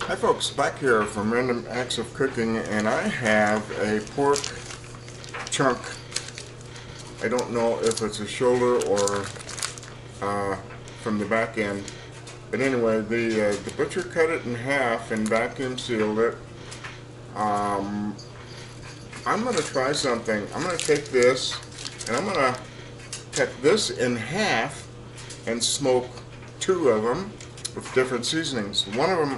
Hi folks, back here from Random Acts of Cooking, and I have a pork chunk. I don't know if it's a shoulder or from the back end, but anyway, the butcher cut it in half and vacuum sealed it. I'm going to try something. I'm going to take this and I'm going to cut this in half and smoke two of them with different seasonings. One of them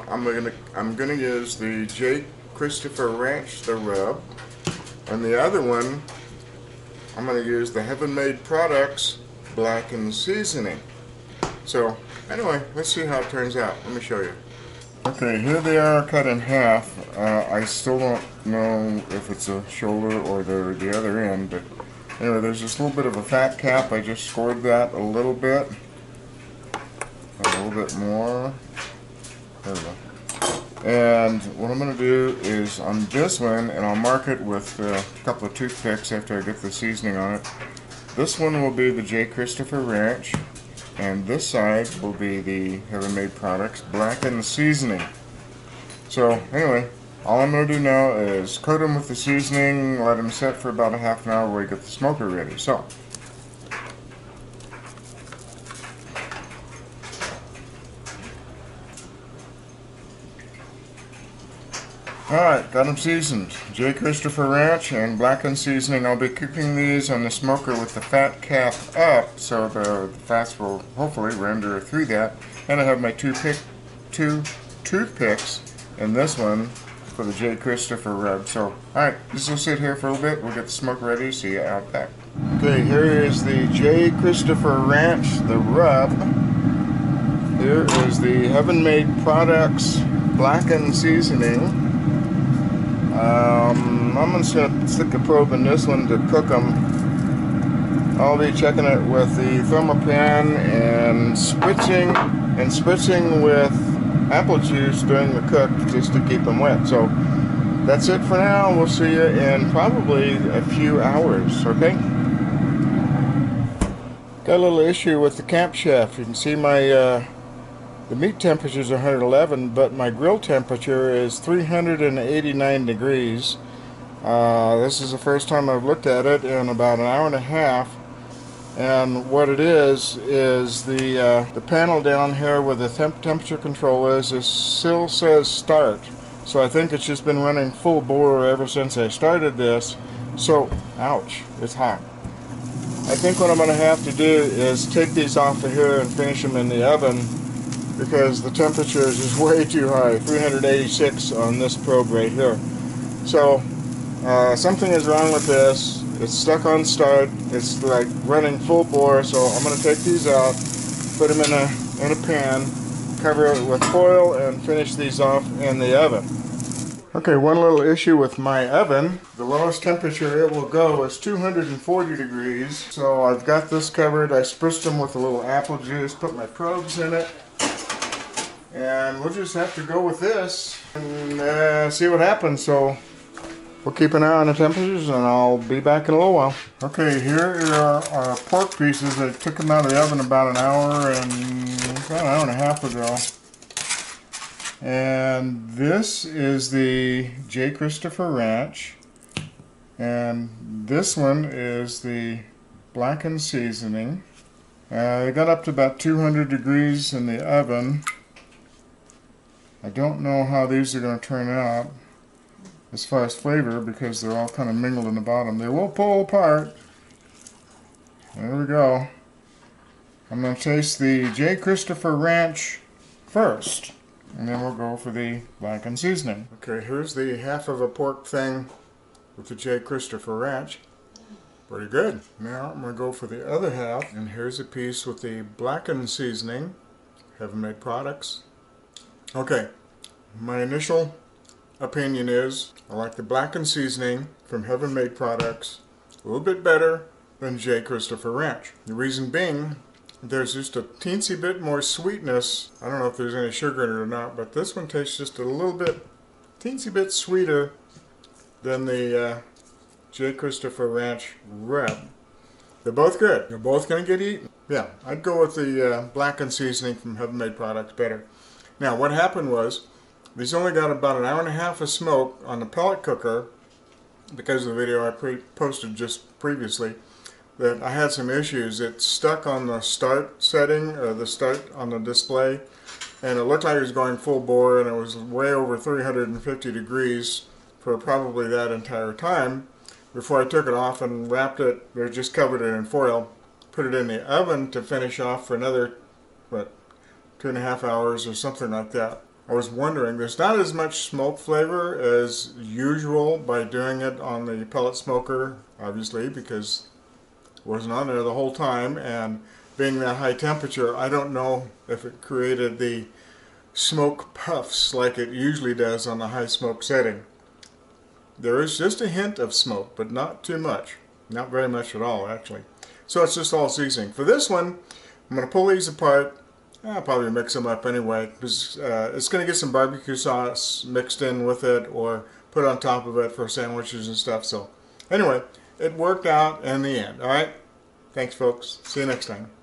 I'm gonna use the J. Christopher Ranch, the rub, and the other one I'm gonna use the Heaven Made Products blackened seasoning. So anyway, let's see how it turns out. Let me show you. Okay, here they are cut in half. I still don't know if it's a shoulder or the other end, but anyway, there's this little bit of a fat cap. I just scored that a little bit. A little bit more. There we go. And what I'm going to do is on this one, and I'll mark it with a couple of toothpicks after I get the seasoning on it. This one will be the J. Christopher Ranch, and this side will be the Heaven Made Products blackened seasoning. So anyway, all I'm going to do now is coat them with the seasoning, let them set for about a half an hour while we get the smoker ready. So. Alright, got them seasoned. J. Christopher Ranch and blackened seasoning. I'll be cooking these on the smoker with the fat cap up, so the fats will hopefully render through that. And I have my two toothpicks in this one for the J. Christopher rub. So, alright, this will sit here for a little bit. We'll get the smoke ready, see you out back. Okay, here is the J. Christopher Ranch, the rub. Here is the Heaven Made Products blackened seasoning. I'm just going to stick a probe in this one to cook them. I'll be checking it with the thermopan and spritzing with apple juice during the cook just to keep them wet. So that's it for now. We'll see you in probably a few hours, okay? Got a little issue with the camp chef. You can see my the meat temperature is 111, but my grill temperature is 389 degrees. This is the first time I've looked at it in about an hour and a half. And what it is the panel down here where the temperature control is still says start. So I think it's just been running full bore ever since I started this. So, ouch, it's hot. I think what I'm going to have to do is take these off of here and finish them in the oven, because the temperature is just way too high, 386 on this probe right here. So something is wrong with this. It's stuck on start. It's like running full bore. So I'm going to take these out, put them in a pan, cover it with foil, and finish these off in the oven. Okay, one little issue with my oven. The lowest temperature it will go is 240 degrees. So I've got this covered. I spritzed them with a little apple juice, put my probes in it. And we'll just have to go with this and see what happens. So we'll keep an eye on the temperatures, and I'll be back in a little while. Okay, here are our pork pieces. I took them out of the oven about an hour and a half ago. And this is the J. Christopher Ranch, and this one is the blackened seasoning. I got up to about 200 degrees in the oven. I don't know how these are going to turn out as far as flavor, because they're all kind of mingled in the bottom. They will pull apart. There we go. I'm going to taste the J. Christopher Ranch first, and then we'll go for the blackened seasoning. Okay, here's the half of a pork thing with the J. Christopher Ranch. Pretty good. Now I'm going to go for the other half, and here's a piece with the blackened seasoning, Heaven Made Products. Okay, my initial opinion is I like the blackened seasoning from Heaven Made Products a little bit better than J. Christopher Ranch. The reason being, there's just a teensy bit more sweetness. I don't know if there's any sugar in it or not, but this one tastes just a little bit, teensy bit sweeter than the J. Christopher Ranch rub. They're both good. They're both going to get eaten. Yeah, I'd go with the blackened seasoning from Heaven Made Products better. Now, what happened was, These only got about an hour and a half of smoke on the pellet cooker because of the video I posted just previously. That I had some issues. It stuck on the start setting, or the start on the display, and it looked like it was going full bore, and it was way over 350 degrees for probably that entire time before I took it off and wrapped it, or just covered it in foil, put it in the oven to finish off for another, what, 2.5 hours or something like that. I was wondering, there's not as much smoke flavor as usual by doing it on the pellet smoker, obviously, because wasn't on there the whole time, and being that high temperature, I don't know if it created the smoke puffs like it usually does on the high smoke setting. There is just a hint of smoke, but not too much. Not very much at all, actually. So it's just all seasoning. For this one, I'm going to pull these apart. I'll probably mix them up anyway, because it's going to get some barbecue sauce mixed in with it, or put on top of it for sandwiches and stuff. So anyway, it worked out in the end. All right? Thanks, folks. See you next time.